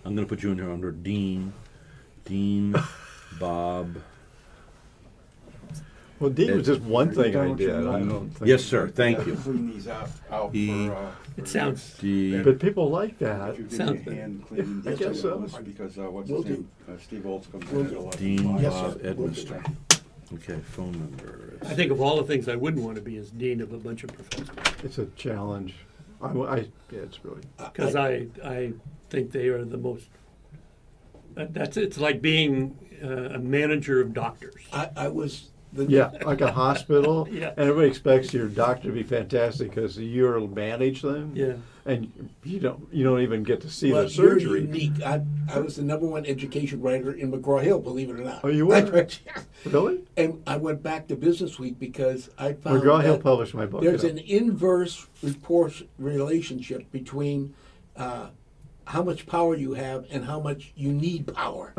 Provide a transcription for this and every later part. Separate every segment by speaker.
Speaker 1: I'm going to put you in here under Dean. Dean, Bob.
Speaker 2: Well, Dean was just one thing I did. I
Speaker 3: Don't
Speaker 2: don't think.
Speaker 1: Yes, sir. Thank you.
Speaker 3: Clean these out
Speaker 1: E-
Speaker 3: for.
Speaker 4: It sounds.
Speaker 1: D.
Speaker 2: But people like that.
Speaker 3: If you give
Speaker 4: Sounds-
Speaker 3: me a hand cleaning
Speaker 2: I guess so.
Speaker 3: because what's
Speaker 5: Will
Speaker 3: his name? Steve Olds comes
Speaker 5: Will
Speaker 3: in at
Speaker 5: do.
Speaker 3: 11.
Speaker 1: Dean,
Speaker 5: Yes,
Speaker 1: Bob,
Speaker 5: sir.
Speaker 1: Edminster. Okay, phone number.
Speaker 4: I think of all the things I wouldn't want to be as dean of a bunch of professors,
Speaker 2: It's a challenge. Yeah, it's really.
Speaker 4: because I think they are the most. It's like being a manager of doctors.
Speaker 5: I was the
Speaker 2: Yeah, like a hospital,
Speaker 4: Yeah.
Speaker 2: and everybody expects your doctor to be fantastic because you'll manage them.
Speaker 4: Yeah.
Speaker 2: And you don't even get to see
Speaker 5: well,
Speaker 2: the surgery.
Speaker 5: You're unique. I was the #1 education writer in McGraw-Hill, believe it or not.
Speaker 2: Oh, you were?
Speaker 5: Yeah.
Speaker 2: Really?
Speaker 5: And I went back to Business Week because I found
Speaker 2: McGraw-Hill
Speaker 5: that
Speaker 2: published my book.
Speaker 5: there's
Speaker 2: yeah.
Speaker 5: an inverse relationship between how much power you have and how much you need power.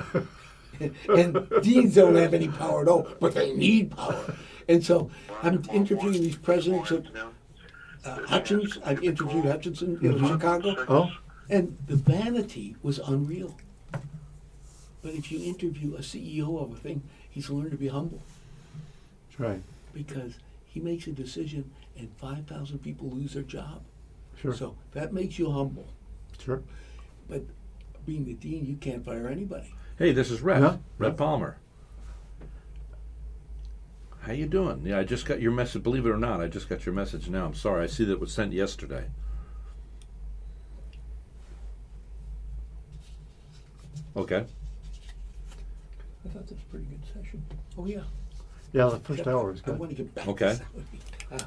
Speaker 5: And deans don't have any power at all, but they need power. And so I'm interviewing these presidents of Hutchins. I've interviewed Hutchinson in Chicago,
Speaker 2: Oh,
Speaker 5: and the vanity was unreal. But if you interview a CEO of a thing, he's learned to be humble
Speaker 2: that's right.
Speaker 5: because he makes a decision and 5,000 people lose their job.
Speaker 2: Sure.
Speaker 5: So that makes you humble.
Speaker 2: Sure.
Speaker 5: But being the dean, you can't fire anybody.
Speaker 1: Hey, this is Rhett.
Speaker 2: Yeah.
Speaker 1: Rhett Palmer. How you doing? Yeah, I just got your message. Believe it or not, I just got your message now. I'm sorry. I see that it was sent yesterday. Okay.
Speaker 4: I thought that was a pretty good session.
Speaker 5: Oh yeah.
Speaker 2: Yeah, the first hour was
Speaker 5: I
Speaker 2: good.
Speaker 5: want to get back.
Speaker 1: Okay.
Speaker 5: To that.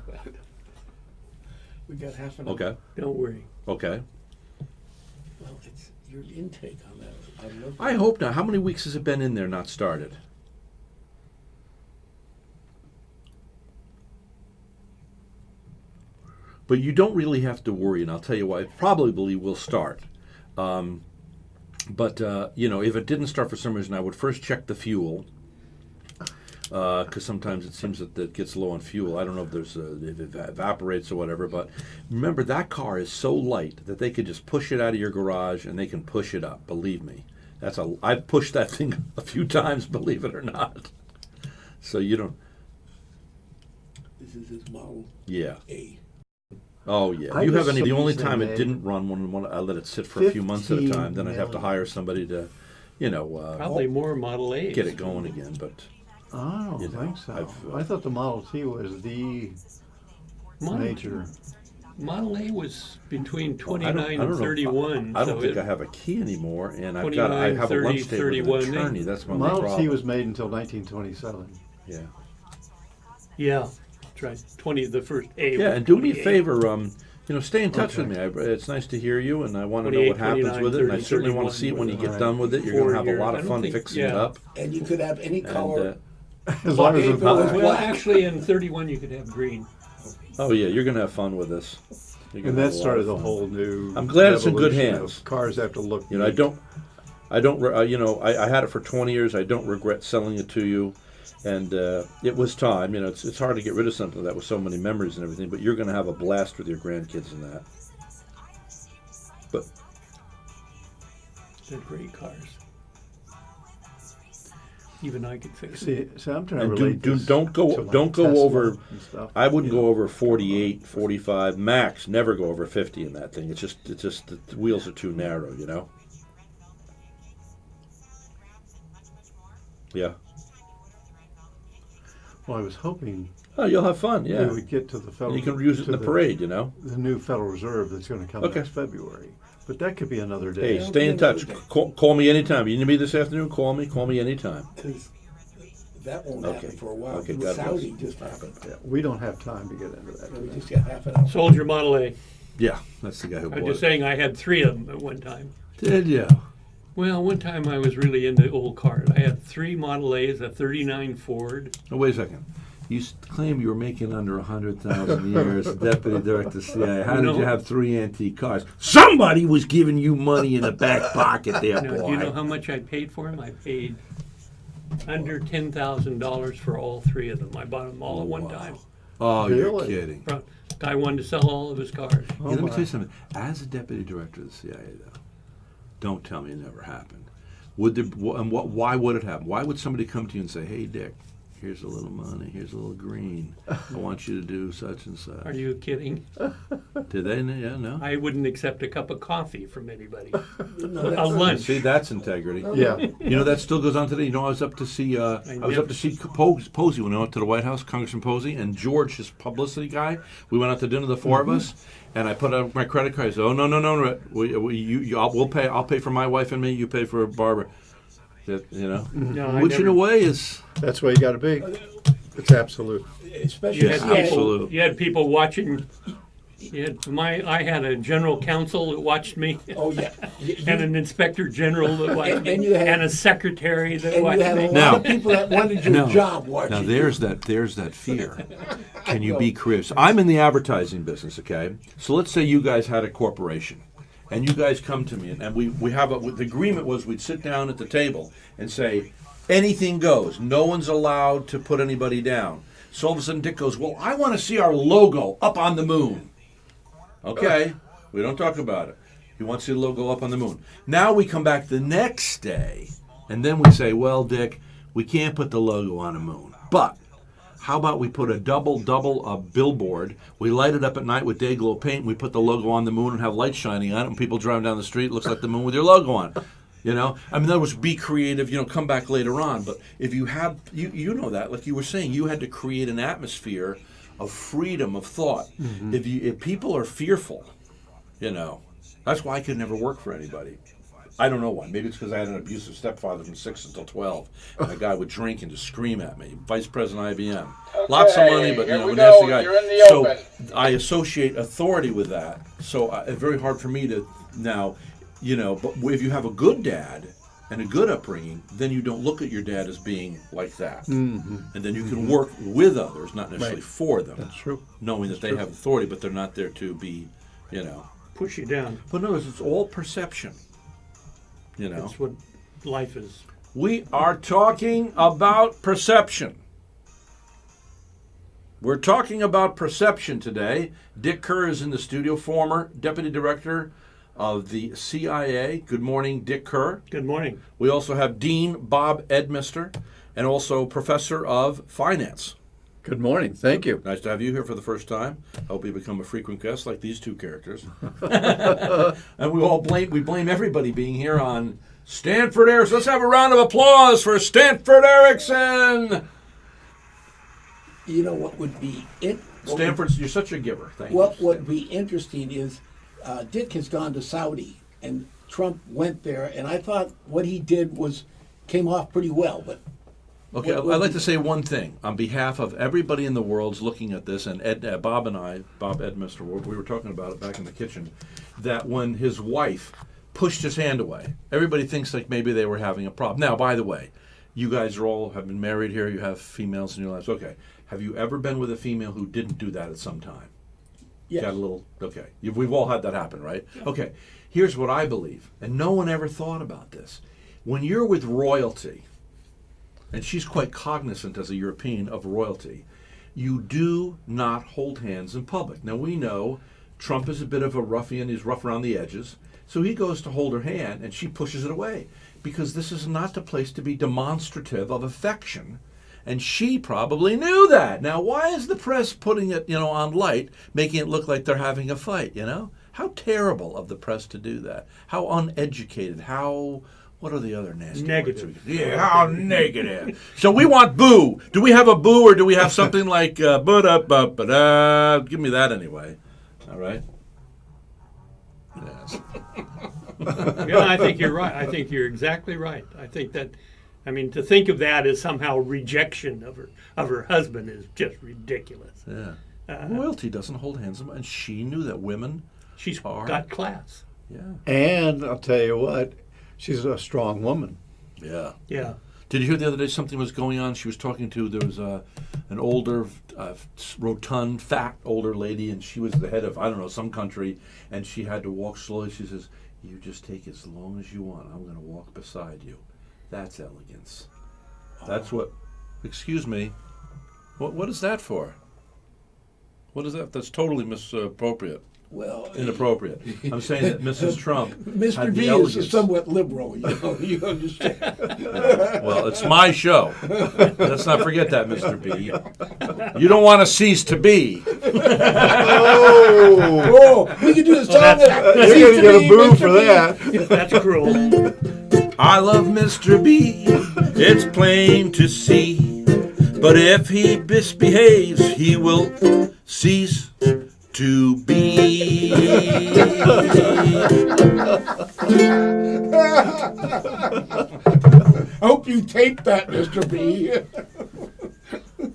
Speaker 5: We got half an hour.
Speaker 1: Okay.
Speaker 4: Don't worry.
Speaker 1: Okay.
Speaker 5: Well, it's your intake on that. I love
Speaker 1: I hope not. How many weeks has it been in there not started? But you don't really have to worry, and I'll tell you why. It probably will start. But if it didn't start for some reason, I would first check the fuel, because sometimes it seems that it gets low on fuel. I don't know if if it evaporates or whatever. But remember, that car is so light that they could just push it out of your garage and they can push it up. Believe me, I've pushed that thing a few times. Believe it or not. So you don't.
Speaker 5: This is his Model
Speaker 1: Yeah.
Speaker 5: A.
Speaker 1: Oh yeah.
Speaker 2: I
Speaker 1: You
Speaker 2: just
Speaker 1: have any? The only
Speaker 2: somebody
Speaker 1: time
Speaker 2: said
Speaker 1: it didn't run one, I let it sit for a few months at a
Speaker 2: 15
Speaker 1: time. Then I'd have to hire somebody to,
Speaker 4: Probably more Model A's.
Speaker 1: get it going again. But
Speaker 2: I don't
Speaker 1: You know,
Speaker 2: think so.
Speaker 1: I've,
Speaker 2: I thought the Model T was the major.
Speaker 4: Model A was between
Speaker 1: I
Speaker 4: 29
Speaker 1: don't
Speaker 4: and
Speaker 1: know.
Speaker 4: 31.
Speaker 1: I don't
Speaker 4: so
Speaker 1: think
Speaker 4: it-
Speaker 1: I have a key anymore, and I
Speaker 4: 29,
Speaker 1: have a
Speaker 4: 30,
Speaker 1: lunch date with
Speaker 4: 31,
Speaker 1: an attorney. That's my only
Speaker 2: Model
Speaker 1: problem.
Speaker 2: T was made until 1927.
Speaker 1: Yeah.
Speaker 4: Yeah, that's right. The first A.
Speaker 1: Yeah,
Speaker 4: was
Speaker 1: and do me a
Speaker 4: 28.
Speaker 1: favor. Stay in touch with me.
Speaker 2: Okay.
Speaker 1: It's nice to hear you, and I want to know what
Speaker 4: 28,
Speaker 1: happens
Speaker 4: 29,
Speaker 1: with it. And I
Speaker 4: 30,
Speaker 1: certainly want to
Speaker 4: 31
Speaker 1: see it when you
Speaker 4: was
Speaker 1: get
Speaker 2: it.
Speaker 1: done with it. You're
Speaker 4: 4
Speaker 1: going to have a
Speaker 4: years.
Speaker 1: lot
Speaker 4: I
Speaker 1: of
Speaker 4: don't
Speaker 1: fun
Speaker 4: think-
Speaker 1: fixing it
Speaker 4: yeah.
Speaker 1: up.
Speaker 5: And you could have any
Speaker 1: And,
Speaker 5: color.
Speaker 2: As long as
Speaker 5: April
Speaker 2: it's
Speaker 5: was
Speaker 2: black.
Speaker 4: Well, actually, in 31 you could have green.
Speaker 1: oh yeah, you're going to have fun with this. You're gonna
Speaker 2: And
Speaker 1: have
Speaker 2: that
Speaker 1: a lot
Speaker 2: started
Speaker 1: of
Speaker 2: the
Speaker 1: fun.
Speaker 2: whole new.
Speaker 1: I'm glad it's in good
Speaker 2: evolution of
Speaker 1: hands.
Speaker 2: Cars have to look.
Speaker 1: I
Speaker 2: neat.
Speaker 1: don't. I had it for 20 years. I don't regret selling it to you. And it was time. It's hard to get rid of something that with so many memories and everything. But you're going to have a blast with your grandkids in that. But
Speaker 4: They're great cars. Even I could fix it.
Speaker 2: See, I'm trying to
Speaker 1: and
Speaker 2: relate this
Speaker 1: don't go
Speaker 2: to, like,
Speaker 1: don't go
Speaker 2: Tesla
Speaker 1: over.
Speaker 2: and stuff.
Speaker 1: I wouldn't
Speaker 2: You
Speaker 1: go
Speaker 2: know.
Speaker 1: over 48, 45 max. Never go over 50 in that thing. It's just the wheels are too narrow. Yeah.
Speaker 2: Well, I was hoping
Speaker 1: Oh, you'll have fun.
Speaker 2: we
Speaker 1: Yeah.
Speaker 2: would get to the
Speaker 1: And
Speaker 2: federal.
Speaker 1: you can use it in
Speaker 2: to
Speaker 1: the parade. You know.
Speaker 2: The new Federal Reserve that's going to come
Speaker 1: Okay.
Speaker 2: next February, but that could be another
Speaker 1: Hey,
Speaker 2: day.
Speaker 1: stay in touch. Call me anytime. You need me this afternoon? Call me anytime.
Speaker 5: Because that won't
Speaker 1: Okay.
Speaker 5: happen for a while.
Speaker 1: Okay,
Speaker 5: The
Speaker 1: God bless.
Speaker 5: Saudi just happened.
Speaker 2: Yeah, we don't have time to get into that.
Speaker 5: We
Speaker 2: today.
Speaker 5: just got half an hour.
Speaker 4: Sold your Model A.
Speaker 1: Yeah, that's the guy who
Speaker 4: I'm
Speaker 1: bought
Speaker 4: just
Speaker 1: it.
Speaker 4: saying I had 3 of them at one time.
Speaker 1: Did you?
Speaker 4: Well, one time I was really into old cars. I had 3 Model A's, a 39 Ford.
Speaker 1: Oh, wait a second. You claim you were making under 100,000 a year as deputy director of CIA. How did
Speaker 4: No.
Speaker 1: you have 3 antique cars? Somebody was giving you money in the back pocket there,
Speaker 4: Now,
Speaker 1: boy.
Speaker 4: do you know how much I paid for them? I paid under $10,000 for all 3 of them. I bought them all at one
Speaker 1: Wow.
Speaker 4: time.
Speaker 1: Oh, you're
Speaker 2: Really?
Speaker 1: kidding.
Speaker 4: Guy wanted to sell all of his cars.
Speaker 1: Yeah, let me
Speaker 2: my.
Speaker 1: tell you something. As a deputy director of the CIA, though, Don't tell me it never happened. Would there? And what? Why would it happen? Why would somebody come to you and say, "Hey, Dick, here's a little money. Here's a little green. I want you to do such and such."
Speaker 4: Are you kidding?
Speaker 1: Did they? Yeah, no.
Speaker 4: I wouldn't accept a cup of coffee from anybody.
Speaker 5: No,
Speaker 4: A
Speaker 5: that's-
Speaker 4: lunch.
Speaker 1: See, that's integrity.
Speaker 2: Yeah.
Speaker 1: You know that still goes on today. You know, I was up to see Posey when I went to the White House, Congressman Posey, and George, his publicity guy. We went out to dinner, the 4 of us, and I put out my credit card. I said, "Oh no, Rhett. We'll pay. I'll pay for my wife and me. You pay for Barbara." That, you know,
Speaker 4: No, I
Speaker 1: which in
Speaker 4: never-
Speaker 1: a way is
Speaker 2: That's where you got to be. It's absolute.
Speaker 5: Especially
Speaker 4: You
Speaker 1: Yeah,
Speaker 4: had
Speaker 5: CIA.
Speaker 1: absolute.
Speaker 4: you had people watching. I had a general counsel that watched me,
Speaker 5: Oh yeah.
Speaker 4: and an inspector general that watched me,
Speaker 5: And you had-
Speaker 4: and a secretary that
Speaker 5: And
Speaker 4: watched
Speaker 5: you had a
Speaker 4: me.
Speaker 5: lot
Speaker 1: Now-
Speaker 5: of people that wanted your
Speaker 1: No.
Speaker 5: job watching.
Speaker 1: Now there's that fear. Can you be creative? So I'm in the advertising business, okay? So let's say you guys had a corporation, and you guys come to me, and we have the agreement was we'd sit down at the table and say anything goes. No one's allowed to put anybody down. So all of a sudden Dick goes, "Well, I want to see our logo up on the moon." Okay, we don't talk about it. He wants to see the logo up on the moon. Now we come back the next day, and then we say, "Well, Dick, we can't put the logo on the moon, but how about we put a double billboard? We light it up at night with day glow paint. And we put the logo on the moon and have lights shining on it. And people driving down the street, it looks like the moon with your logo on it." You know, I mean, in other words, be creative. You know, come back later on. But if you have, you know that, like you were saying, you had to create an atmosphere of freedom of thought. If people are fearful, you know, that's why I could never work for anybody. I don't know why. Maybe it's because I had an abusive stepfather from 6 until 12. And a guy would drink and just scream at me. Vice President IBM. Lots of money, but, you know, a nasty guy.
Speaker 6: You're in the
Speaker 1: So
Speaker 6: open.
Speaker 1: I associate authority with that. So it's very hard for me to now, you know, but if you have a good dad and a good upbringing, then you don't look at your dad as being like that. And then you can work with others, not necessarily
Speaker 2: Right.
Speaker 1: for them.
Speaker 2: That's true.
Speaker 1: Knowing that they have authority, but they're not there to be, you know.
Speaker 4: Push you down.
Speaker 1: But no, it's all perception. You know.
Speaker 4: That's what life is.
Speaker 1: We are talking about perception. We're talking about perception today. Dick Kerr is in the studio, former Deputy Director of the CIA. Good morning, Dick Kerr.
Speaker 4: Good morning.
Speaker 1: We also have Dean Bob Edmister, and also Professor of Finance.
Speaker 2: Good morning. Thank you.
Speaker 1: Nice to have you here for the first time. I hope you become a frequent guest like these two characters. And we blame everybody being here on Stanford Erickson. Let's have a round of applause for Stanford Erickson.
Speaker 5: You know what would be
Speaker 1: Stanford, you're such a giver. Thank you.
Speaker 5: What would be interesting is Dick has gone to Saudi, and Trump went there, and I thought what he did came off pretty well. But
Speaker 1: Okay,
Speaker 5: what
Speaker 1: I'd like
Speaker 5: do
Speaker 1: to say one thing on behalf of everybody in the world's looking at this, and Bob Edmister, we were talking about it back in the kitchen, that when his wife pushed his hand away, everybody thinks like maybe they were having a problem. Now, by the way, you guys have been married here, you have females in your lives. Okay, have you ever been with a female who didn't do that at some time?
Speaker 5: yes,
Speaker 1: Got a little, okay. We've all had that happen, right? Okay, here's what I believe, and no one ever thought about this. When you're with royalty, and she's quite cognizant as a European of royalty, you do not hold hands in public. Now we know Trump is a bit of a ruffian, he's rough around the edges, so he goes to hold her hand and she pushes it away because this is not the place to be demonstrative of affection. And she probably knew that. Now, why is the press putting it, on light, making it look like they're having a fight, How terrible of the press to do that. How uneducated, what are the other nasty
Speaker 4: Negative.
Speaker 1: words? Yeah, how negative. So we want boo. Do we have a boo or do we have something like ba-da-ba-ba-da? Give me that anyway. All right? Yes.
Speaker 4: Yeah, I think you're right. I think you're exactly right. I think that, to think of that as somehow rejection of her husband is just ridiculous.
Speaker 1: Yeah. Royalty doesn't hold hands, and she knew that women
Speaker 4: She's
Speaker 1: are.
Speaker 4: got class.
Speaker 1: Yeah.
Speaker 2: And I'll tell you what, she's a strong woman.
Speaker 1: Yeah.
Speaker 4: Yeah.
Speaker 1: Did you hear the other day something was going on? She was talking to, there was an older, rotund, fat older lady, and she was the head of, I don't know, some country, and she had to walk slowly. She says, "You just take as long as you want. I'm going to walk beside you." That's elegance. That's what, excuse me, what is that for? What is that? That's totally misappropriate.
Speaker 5: Well,
Speaker 1: inappropriate. I'm saying that Mrs. Trump
Speaker 5: Mr.
Speaker 1: had
Speaker 5: B
Speaker 1: the
Speaker 5: is
Speaker 1: elegance.
Speaker 5: somewhat liberal, you understand.
Speaker 1: Well, it's my show. Let's not forget that, Mr. B. You don't want to cease to be.
Speaker 2: Oh,
Speaker 5: Oh, we could do the song.
Speaker 4: that's-
Speaker 2: you're going to get a boo
Speaker 5: Mr.
Speaker 2: for
Speaker 5: B.
Speaker 2: that.
Speaker 4: That's cruel.
Speaker 1: I love Mr. B. It's plain to see. But if he misbehaves, he will cease to be.
Speaker 5: I hope you tape that, Mr. B.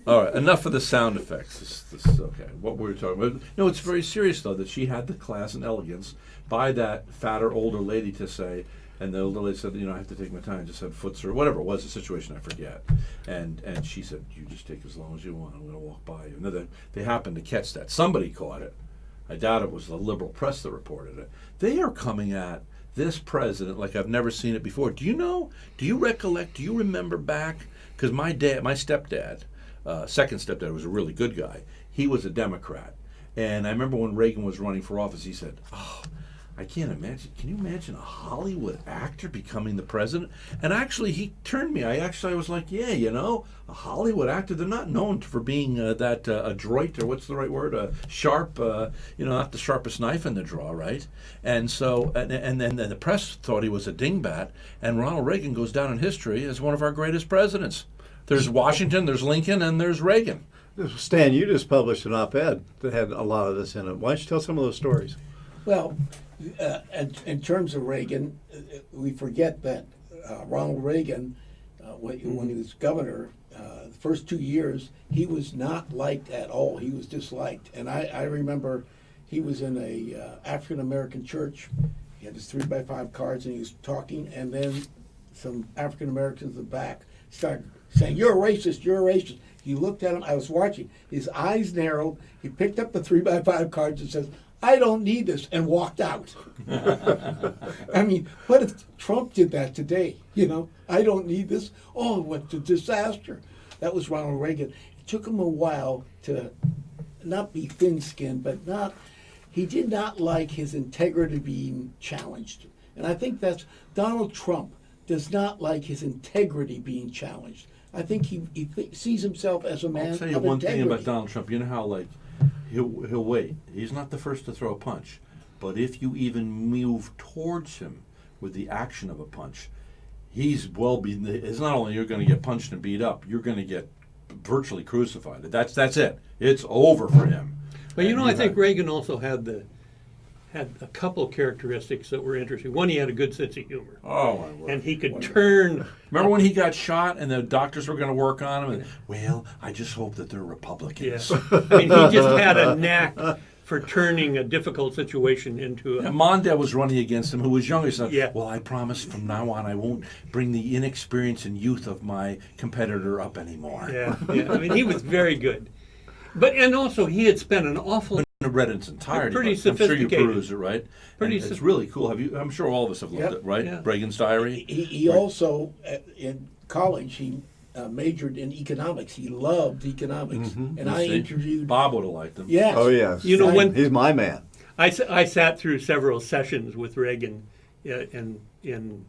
Speaker 1: All right, enough of the sound effects. This okay. What were we talking about? No, it's very serious though that she had the class and elegance by that fatter older lady to say, and the older lady said, I have to take my time. Just said foots or whatever it was, the situation I forget. And she said, you just take as long as you want. I'm going to walk by you. And then they happened to catch that. Somebody caught it. I doubt it was the liberal press that reported it. They are coming at this president like I've never seen it before. Do you know? Do you recollect? Do you remember back? Because my stepdad, second stepdad, was a really good guy. He was a Democrat, and I remember when Reagan was running for office, he said, "Oh, I can't imagine. Can you imagine a Hollywood actor becoming the president?" And actually, he turned me. I was like, "Yeah, a Hollywood actor. They're not known for being that adroit, or what's the right word? Sharp. Not the sharpest knife in the drawer, right?" And so, and then the press thought he was a dingbat. And Ronald Reagan goes down in history as one of our greatest presidents. There's Washington, there's Lincoln, and there's Reagan.
Speaker 2: Stan, you just published an op-ed that had a lot of this in it. Why don't you tell some of those stories?
Speaker 5: Well, in terms of Reagan, we forget that Ronald Reagan, when he was governor, the first 2 years, he was not liked at all. He was disliked. And I remember he was in a African-American church. He had his 3x5 cards, and he was talking, and then some African-Americans in the back started saying, "You're a racist, you're a racist." He looked at him. I was watching. His eyes narrowed. He picked up the 3x5 cards and says, "I don't need this," and walked out. I mean, what if Trump did that today? I don't need this. Oh, what a disaster. That was Ronald Reagan. It took him a while to not be thin-skinned, but he did not like his integrity being challenged. And I think that's Donald Trump does not like his integrity being challenged. I think he sees himself as a man
Speaker 1: I'll tell you
Speaker 5: of
Speaker 1: one
Speaker 5: integrity.
Speaker 1: thing about Donald Trump. You know how he'll wait. He's not the first to throw a punch, but if you even move towards him with the action of a punch, he's it's not only you're going to get punched and beat up, you're going to get virtually crucified. That's it. It's over for him.
Speaker 4: But
Speaker 1: And
Speaker 4: I think Reagan also had a couple of characteristics that were interesting. One, he had a good sense of humor,
Speaker 1: Oh my word!
Speaker 4: and he could turn.
Speaker 1: Remember when he got shot and the doctors were going to work on him? And, well, I just hope that they're Republicans.
Speaker 4: Yes, I mean, he just had a knack for turning a difficult situation into a.
Speaker 1: And Mondale was running against him, who was younger. He said,
Speaker 4: Yeah.
Speaker 1: "Well, I promise from now on I won't bring the inexperience and youth of my competitor up anymore."
Speaker 4: Yeah. I mean, he was very good, and also he had spent an awful.
Speaker 1: I've read it in its entirety.
Speaker 4: Pretty
Speaker 1: but I'm sure you
Speaker 4: sophisticated.
Speaker 1: perused it, right?
Speaker 4: Pretty
Speaker 1: And it's
Speaker 4: soph-
Speaker 1: really cool. I'm sure all of us have looked
Speaker 5: Yep.
Speaker 1: at it, right?
Speaker 4: Yeah.
Speaker 1: Reagan's diary.
Speaker 5: He also, in college, he majored in economics. He loved economics. And I
Speaker 1: See?
Speaker 5: interviewed.
Speaker 1: Bob would have liked him.
Speaker 5: Yes.
Speaker 2: Oh, yes.
Speaker 4: When
Speaker 2: He's my man.
Speaker 4: I sat through several sessions with Reagan in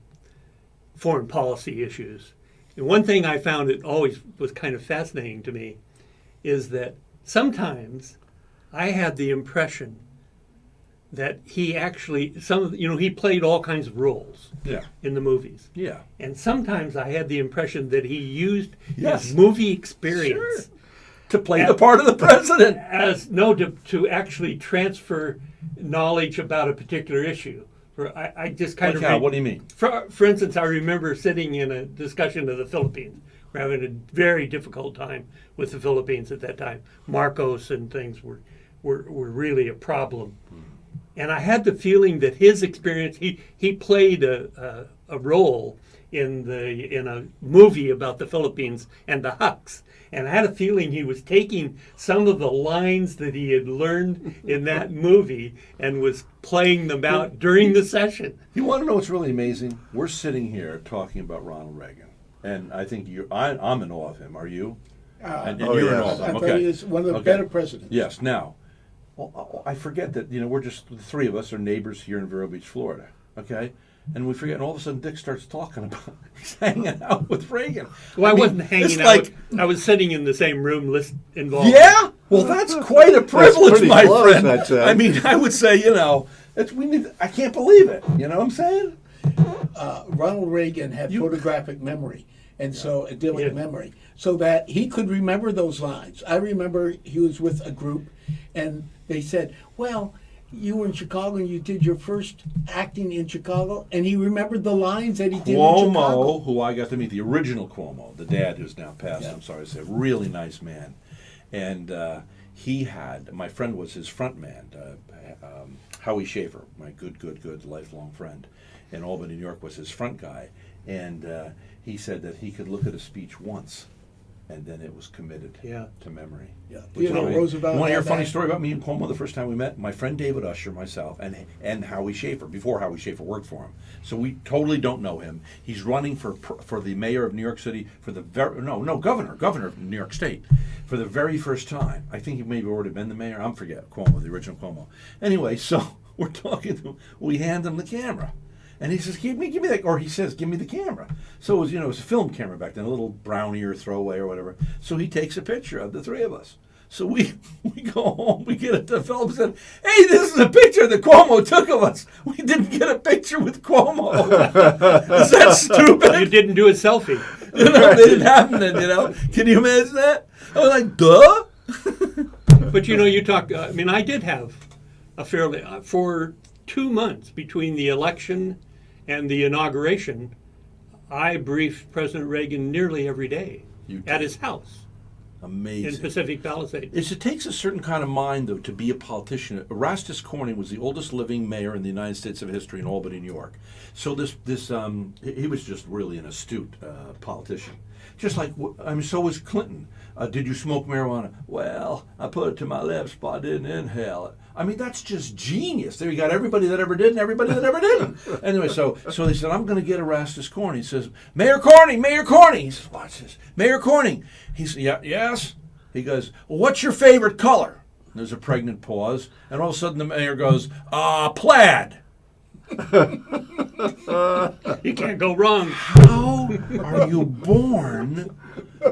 Speaker 4: foreign policy issues. And one thing I found that always was kind of fascinating to me is that sometimes I had the impression that he actually, he played all kinds of roles
Speaker 1: Yeah.
Speaker 4: in the movies.
Speaker 1: Yeah.
Speaker 4: And sometimes I had the impression that he used
Speaker 1: Yes.
Speaker 4: his movie experience
Speaker 1: Sure. To play the part of the president.
Speaker 4: to actually transfer knowledge about a particular issue. I just kind
Speaker 1: Like
Speaker 4: of
Speaker 1: how? What do you mean?
Speaker 4: For instance, I remember sitting in a discussion of the Philippines. We're having a very difficult time with the Philippines at that time. Marcos and things were really a problem. And I had the feeling that his experience, he played a role in a movie about the Philippines and the Hucks. And I had a feeling he was taking some of the lines that he had learned in that movie and was playing them out during the session.
Speaker 1: You want to know what's really amazing? We're sitting here talking about Ronald Reagan, and I think I'm in awe of him. Are you? And
Speaker 2: Oh,
Speaker 1: you're in
Speaker 2: yes.
Speaker 1: awe of
Speaker 5: I
Speaker 1: him.
Speaker 5: thought
Speaker 1: Okay.
Speaker 5: he was one of the
Speaker 1: Okay.
Speaker 5: better presidents.
Speaker 1: Yes. Now, well, I forget that, we're just, the three of us are neighbors here in Vero Beach, Florida, okay? And we forget, and all of a sudden Dick starts talking about he's hanging out with Reagan.
Speaker 4: Well, I wasn't
Speaker 1: it's
Speaker 4: hanging out.
Speaker 1: like,
Speaker 4: I was sitting in the same room involved.
Speaker 1: yeah? Well, that's quite a privilege,
Speaker 2: pretty
Speaker 1: my
Speaker 2: close,
Speaker 1: friend.
Speaker 2: I'd say.
Speaker 1: I mean, I would say, I can't believe it. You know what I'm saying?
Speaker 5: Ronald Reagan had photographic memory, and so idyllic memory, so that he could remember those lines. I remember he was with a group, and they said, "Well, you were in Chicago and you did your first acting in Chicago," and he remembered the lines that he did in Chicago.
Speaker 1: Cuomo, who I got to meet, the original Cuomo, the dad who's now passed,
Speaker 5: Yeah.
Speaker 1: I'm sorry to say, really nice man. And he had, my friend was his front man, Howie Schaefer, my good lifelong friend in Albany, New York, was his front guy. And he said that he could look at a speech once, and then it was committed to memory.
Speaker 5: Yeah.
Speaker 1: Which
Speaker 5: Theodore
Speaker 1: I-
Speaker 5: Roosevelt
Speaker 1: You want to hear a
Speaker 5: had
Speaker 1: funny
Speaker 5: that.
Speaker 1: story about me and Cuomo the first time we met? My friend David Usher, myself, and Howie Schaefer, before Howie Schaefer worked for him. So we totally don't know him. He's running for the mayor of New York City for the governor of New York State for the very first time. I think he maybe already been the mayor. I forget, Cuomo, the original Cuomo. Anyway, so we're talking to him. We hand him the camera. And he says, give me that, or he says, give me the camera. So it was, it was a film camera back then, a little brown ear throwaway or whatever. So he takes a picture of the three of us. So we go home, we get it to Philip and said, hey, this is a picture that Cuomo took of us. We didn't get a picture with Cuomo. Is that stupid?
Speaker 4: You didn't do a selfie.
Speaker 1: They didn't have them. Can you imagine that? I was like, duh.
Speaker 4: But you talk. I did have a fairly for 2 months between the election and the inauguration. I briefed President Reagan nearly every day
Speaker 1: You
Speaker 4: at
Speaker 1: did.
Speaker 4: his house in
Speaker 1: Amazing.
Speaker 4: Pacific Palisades.
Speaker 1: It takes a certain kind of mind, though, to be a politician. Erastus Corning was the oldest living mayor in the United States of history in Albany, New York. So he was just really an astute politician. Just like, so was Clinton. Did you smoke marijuana? Well, I put it to my lips, but I didn't inhale it. That's just genius. There you got everybody that ever did and everybody that ever didn't. Anyway, so they said, I'm going to get Erastus Corning. He says, Mayor Corning. He says, watch this. Mayor Corning. He says, yes. He goes, well, what's your favorite color? And there's a pregnant pause. And all of a sudden the mayor goes, plaid.
Speaker 4: You can't go wrong.
Speaker 1: How are you born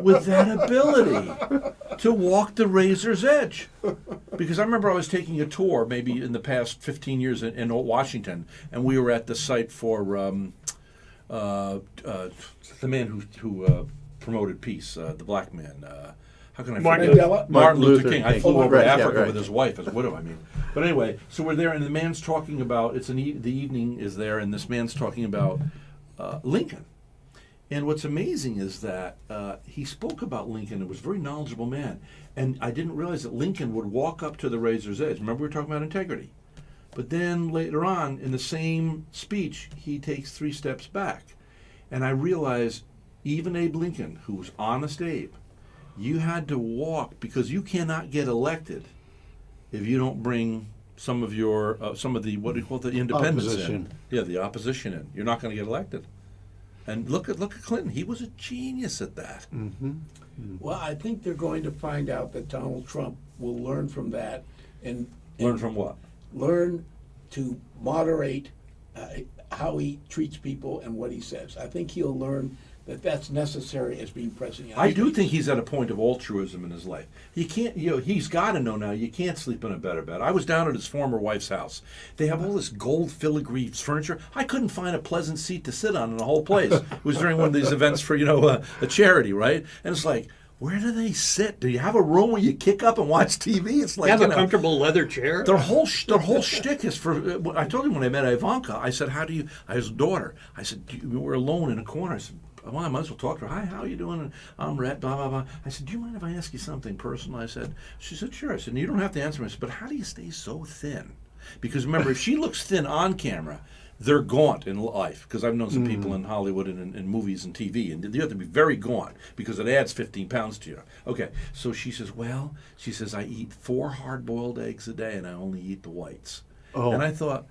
Speaker 1: with that ability to walk the razor's edge? Because I remember I was taking a tour maybe in the past 15 years in Washington, and we were at the site for the man who promoted peace, the black man. How can I
Speaker 4: Martin
Speaker 1: forget?
Speaker 5: Mandela?
Speaker 1: Martin Luther King. I
Speaker 2: King.
Speaker 1: flew over
Speaker 2: Right,
Speaker 1: to
Speaker 2: yeah,
Speaker 1: Africa
Speaker 2: right.
Speaker 1: with his wife, as a widow, But anyway, so we're there, and the man's talking about, the evening is there, and this man's talking about Lincoln. And what's amazing is that he spoke about Lincoln and was a very knowledgeable man. And I didn't realize that Lincoln would walk up to the razor's edge. Remember, we were talking about integrity. But then later on, in the same speech, he takes 3 steps back. And I realized, even Abe Lincoln, who was honest Abe, you had to walk, because you cannot get elected if you don't bring some of the, what do you call it, the independents
Speaker 2: Opposition.
Speaker 1: in. Yeah, the opposition in. You're not going to get elected. And look at Clinton. He was a genius at that.
Speaker 5: Well, I think they're going to find out that Donald Trump will learn from that and
Speaker 1: Learn from what?
Speaker 5: learn to moderate how he treats people and what he says. I think he'll learn that that's necessary as being president.
Speaker 1: I do think he's at a point of altruism in his life. He can't, he's got to know now you can't sleep in a better bed. I was down at his former wife's house. They have all this gold filigree furniture. I couldn't find a pleasant seat to sit on in the whole place. It was during one of these events for, a charity, right? And it's like, where do they sit? Do you have a room where you kick up and watch TV? It's like,
Speaker 4: You have a comfortable leather chair.
Speaker 1: Their whole shtick is for. I told you when I met Ivanka, I said, "How do you?" His daughter. I said, "We're alone in a corner." I said, "Well, I might as well talk to her. Hi, how are you doing?" And I'm Rhett. Blah blah blah. I said, "Do you mind if I ask you something personal?" I said. She said, "Sure." I said, "You don't have to answer me." I said, "But how do you stay so thin?" Because remember, if she looks thin on camera, they're gaunt in life. Because I've known some people in Hollywood and in movies and TV, and you have to be very gaunt because it adds 15 pounds to you. Okay, so she says, well, I eat 4 hard-boiled eggs a day, and I only eat the whites.
Speaker 2: Oh.
Speaker 1: And I thought,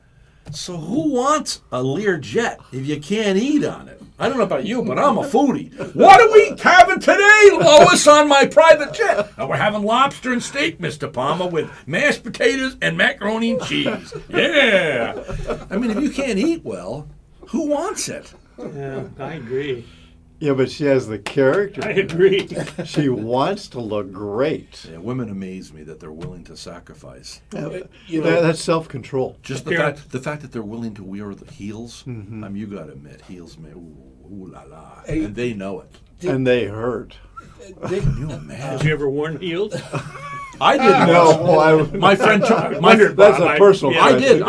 Speaker 1: so who wants a Learjet if you can't eat on it? I don't know about you, but I'm a foodie. What are we having today, Lois, on my private jet? Oh, we're having lobster and steak, Mr. Palmer, with mashed potatoes and macaroni and cheese. Yeah. I mean, if you can't eat well, who wants it?
Speaker 4: Yeah, I agree.
Speaker 2: Yeah, but she has the character.
Speaker 4: I agree.
Speaker 2: She wants to look great.
Speaker 1: Yeah, women amaze me that they're willing to sacrifice.
Speaker 5: You know,
Speaker 2: That's self-control.
Speaker 1: Just
Speaker 4: Yeah.
Speaker 1: the fact that they're willing to wear the heels. I mean, you got to admit, heels, man, ooh la la,
Speaker 5: Hey.
Speaker 1: and they know it.
Speaker 2: And they hurt.
Speaker 5: Dick,
Speaker 1: Can you
Speaker 4: Have
Speaker 1: imagine?
Speaker 4: you ever worn heels?
Speaker 1: I did.
Speaker 2: No,
Speaker 1: My friend,
Speaker 2: that's a personal
Speaker 4: yeah.
Speaker 2: question.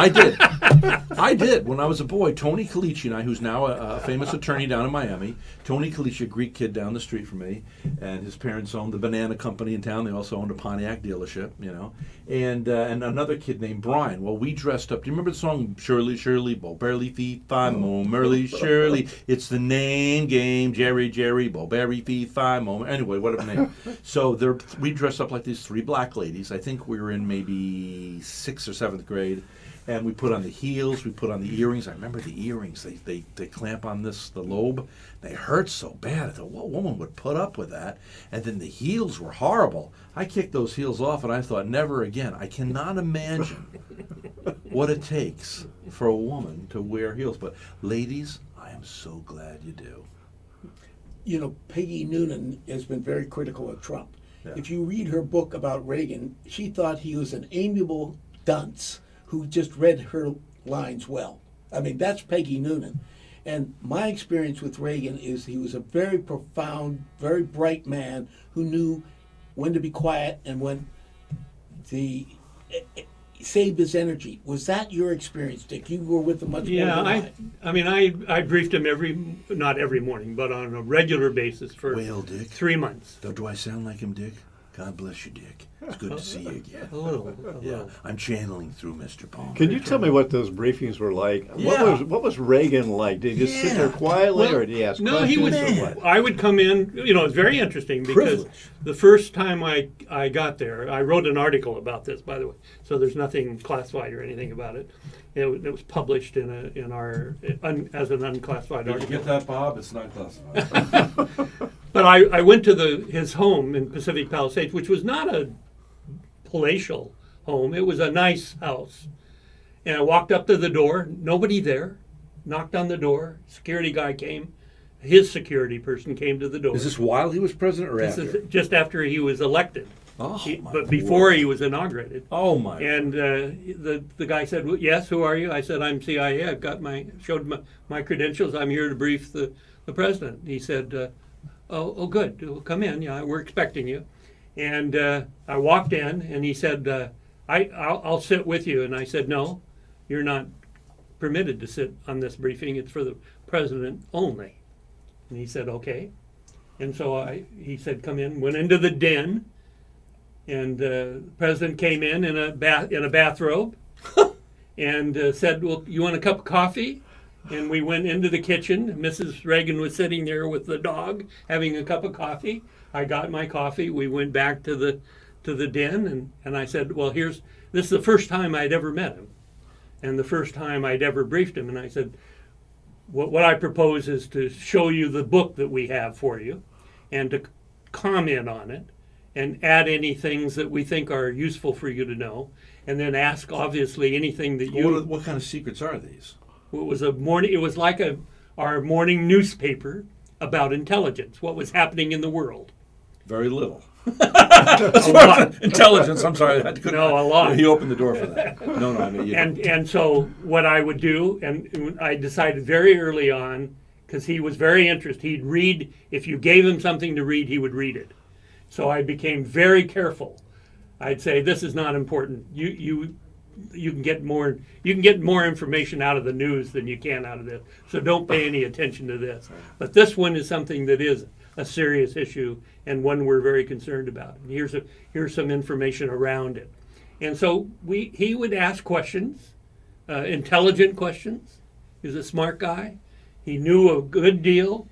Speaker 1: I did. When I was a boy, Tony Calici and I, who's now a famous attorney down in Miami, Tony Calici, a Greek kid down the street from me, and his parents owned the banana company in town. They also owned a Pontiac dealership, you know, and another kid named Brian. Well, we dressed up. Do you remember the song Shirley, Shirley, Bo Barely Fee Fi Mo Merly Shirley? It's the name game, Jerry, Jerry, Bo Barely Fee Fi Mo. Anyway, whatever name. So we dressed up like these three black ladies. I think we were in maybe 6th or 7th grade. And we put on the heels, we put on the earrings. I remember the earrings. They clamp on the lobe. They hurt so bad. I thought, what woman would put up with that? And then the heels were horrible. I kicked those heels off and I thought, never again. I cannot imagine what it takes for a woman to wear heels. But ladies, I am so glad you do.
Speaker 5: you know, Peggy Noonan has been very critical of Trump.
Speaker 1: Yeah.
Speaker 5: If you read her book about Reagan, she thought he was an amiable dunce who just read her lines well. I mean, that's Peggy Noonan. And my experience with Reagan is he was a very profound, very bright man who knew when to be quiet and when to save his energy. Was that your experience, Dick? You were with him much more
Speaker 4: Yeah,
Speaker 5: than
Speaker 4: I mean, I briefed him not every morning, but on a regular basis for
Speaker 1: Well, Dick.
Speaker 4: 3 months.
Speaker 1: Do I sound like him, Dick? God bless you, Dick. It's good to see you again.
Speaker 4: A little.
Speaker 1: Yeah, I'm channeling through Mr. Palmer.
Speaker 2: Can you tell me what those briefings were like?
Speaker 1: Yeah.
Speaker 2: What was Reagan like? Did he just sit there
Speaker 1: Yeah.
Speaker 2: quietly,
Speaker 4: Well,
Speaker 2: or did he ask
Speaker 4: No,
Speaker 2: questions?
Speaker 4: he would.
Speaker 2: or what?
Speaker 4: I would come in. You know, it's very interesting because
Speaker 1: Privilege.
Speaker 4: the first time I got there, I wrote an article about this, by the way. So there's nothing classified or anything about it. It was published as an unclassified
Speaker 3: Did you
Speaker 4: article.
Speaker 3: get that, Bob? It's not classified.
Speaker 4: But I went to his home in Pacific Palisades, which was not a palatial home. It was a nice house. And I walked up to the door, nobody there. Knocked on the door. Security guy came. His security person came to the door.
Speaker 1: Is this while he was president or
Speaker 4: This
Speaker 1: after?
Speaker 4: is just after he was elected.
Speaker 1: Oh, my
Speaker 4: But before
Speaker 1: word.
Speaker 4: he was inaugurated.
Speaker 1: Oh, my.
Speaker 4: And the guy said, well, "Yes, who are you?" I said, "I'm CIA. I've got showed my credentials. I'm here to brief the president." He said, "Oh, good. Well, come in. Yeah, we're expecting you." And I walked in, and he said, "I'll sit with you." And I said, "No, you're not permitted to sit on this briefing. It's for the president only." And he said, "Okay." And so he said, "Come in." Went into the den. And the president came in a bathrobe, and said, "Well, you want a cup of coffee?" And we went into the kitchen. Mrs. Reagan was sitting there with the dog, having a cup of coffee. I got my coffee. We went back to the den, and I said, "Well, this is the first time I'd ever met him, and the first time I'd ever briefed him." And I said, "What I propose is to show you the book that we have for you, and to comment on it." And add any things that we think are useful for you to know, and then ask obviously anything that you.
Speaker 1: What kind of secrets are these?
Speaker 4: It was It was like our morning newspaper about intelligence, what was happening in the world.
Speaker 1: Very little.
Speaker 4: A lot.
Speaker 1: Intelligence. I'm sorry. I couldn't-
Speaker 4: No, a lot.
Speaker 1: He opened the door for that. No, I mean,
Speaker 4: And so what I would do, and I decided very early on, because he was very interested. He'd read. If you gave him something to read, he would read it. So I became very careful. I'd say, "This is not important. You can get more information out of the news than you can out of this. So don't pay any attention to this. But this one is something that is a serious issue and one we're very concerned about. And here's some information around it." And so he would ask questions, intelligent questions. He was a smart guy. He knew a good deal.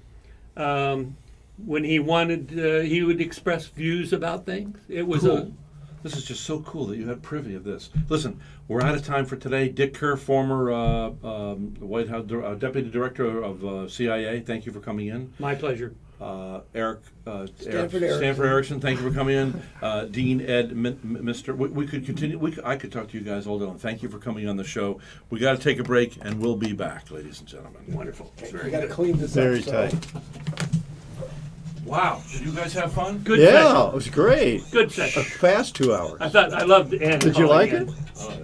Speaker 4: When he wanted, he would express views about things. It was
Speaker 1: Cool. This is just so cool that you had privy of this. Listen, we're out of time for today. Dick Kerr, former White House Deputy Director of CIA, thank you for coming in.
Speaker 4: My pleasure.
Speaker 1: Eric,
Speaker 5: Stanford Erickson.
Speaker 1: Stanford Erickson, thank you for coming in. Dean Ed, Mr. We could continue. I could talk to you guys all day long. Thank you for coming on the show. We got to take a break, and we'll be back, ladies and gentlemen.
Speaker 4: Wonderful.
Speaker 5: We got to clean this
Speaker 2: Very
Speaker 5: up. so-
Speaker 2: tight.
Speaker 1: Wow, did you guys have fun?
Speaker 4: Good
Speaker 2: Yeah,
Speaker 4: session.
Speaker 2: it was great.
Speaker 4: Good
Speaker 2: A
Speaker 4: session.
Speaker 2: fast 2 hours.
Speaker 4: I loved Ann.
Speaker 2: Did you
Speaker 4: calling
Speaker 2: like
Speaker 4: in.
Speaker 2: it?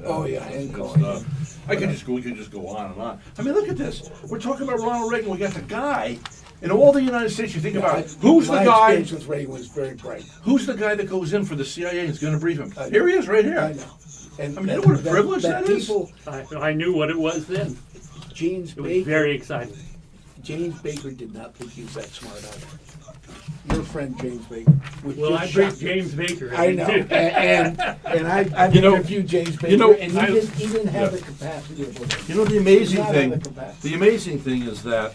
Speaker 5: Oh yeah, and
Speaker 1: Good
Speaker 5: calling.
Speaker 1: stuff. We could just go on and on. I mean, look at this. We're talking about Ronald Reagan. We got the guy in all the United States. You think about it. Who's the
Speaker 5: My
Speaker 1: guy?
Speaker 5: experience with Reagan was very bright.
Speaker 1: Who's the guy that goes in for the CIA and is going to brief him? Here he is, right here.
Speaker 5: I know. And
Speaker 1: I mean, what a privilege that is.
Speaker 5: people,
Speaker 4: I knew what it was then.
Speaker 5: James
Speaker 4: It was
Speaker 5: Baker.
Speaker 4: very exciting.
Speaker 5: James Baker did not think he was that smart either. Your friend James Baker. Which
Speaker 4: Well,
Speaker 5: just
Speaker 4: I briefed
Speaker 5: shocked me.
Speaker 4: James Baker.
Speaker 5: I know, and I've
Speaker 1: You know-
Speaker 5: interviewed James Baker,
Speaker 1: you know,
Speaker 5: and he didn't have the capacity of belief.
Speaker 1: You know, the amazing
Speaker 5: Not
Speaker 1: thing.
Speaker 5: on the capacity.
Speaker 1: The amazing thing is that,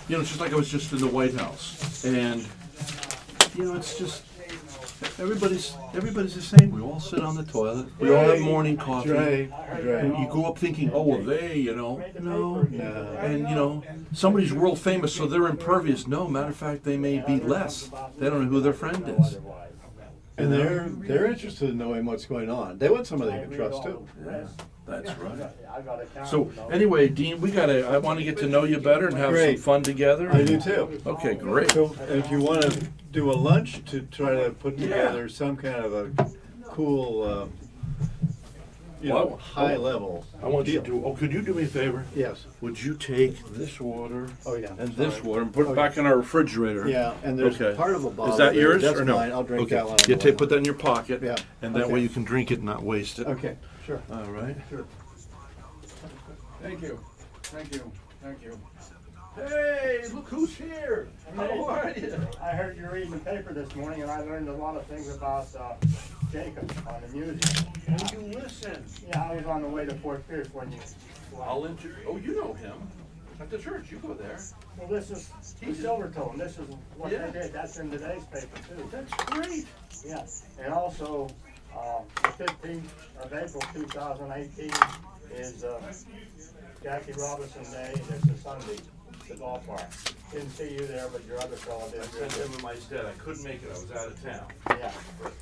Speaker 1: it's just like I was just in the White House, and it's just everybody's the same. We all sit on the toilet. We all have morning coffee.
Speaker 2: Right,
Speaker 1: And
Speaker 2: right.
Speaker 1: you go up thinking, oh, well, no. And, somebody's world famous, so they're impervious. No, matter of fact, they may be less. They don't know who their friend is.
Speaker 2: And they're interested in knowing what's going on. They want somebody they can trust too.
Speaker 1: Yeah, that's right. So, anyway, Dean, I want to get to know you better and have
Speaker 2: Great.
Speaker 1: some fun together.
Speaker 2: I do too.
Speaker 1: Okay, great.
Speaker 2: So if you want to do a lunch to try to put
Speaker 1: Yeah.
Speaker 2: together some kind of a cool,
Speaker 1: Well,
Speaker 2: high level.
Speaker 1: I want you
Speaker 2: deal.
Speaker 1: to, could you do me a favor?
Speaker 2: Yes.
Speaker 1: Would you take this water
Speaker 2: Oh yeah.
Speaker 1: and this
Speaker 2: Sorry.
Speaker 1: water and put it
Speaker 2: Okay.
Speaker 1: back in our refrigerator?
Speaker 2: Yeah, and there's
Speaker 1: Okay.
Speaker 2: part of a bottle.
Speaker 1: Is that
Speaker 2: there.
Speaker 1: yours
Speaker 2: That's
Speaker 1: or no?
Speaker 2: mine. I'll drink
Speaker 1: Okay.
Speaker 2: that one.
Speaker 1: You put that in your pocket.
Speaker 2: Yeah.
Speaker 1: And that
Speaker 2: Okay.
Speaker 1: way you can drink it and not waste it.
Speaker 2: Okay, sure.
Speaker 1: All right.
Speaker 2: Sure.
Speaker 3: Thank you. Thank you. Thank you.
Speaker 1: Hey, look who's here. How are you?
Speaker 6: I heard you reading the paper this morning, and I learned a lot of things about Jacob on the music.
Speaker 1: And you listen.
Speaker 6: Yeah, I was on the way to Fort Pierce when you.
Speaker 1: you know him. At the church, you go there.
Speaker 6: Well, this is Silvertone. This is what
Speaker 1: Yeah.
Speaker 6: they did. That's in today's paper too.
Speaker 1: That's great.
Speaker 6: Yeah, and also the 15th of April 2018 is Jackie Robinson Day, and it's a Sunday. The ballpark. Didn't see you there, but your other fellow did.
Speaker 1: I sent him in my stead. I couldn't make it. I was out of town.
Speaker 6: Yeah.
Speaker 1: But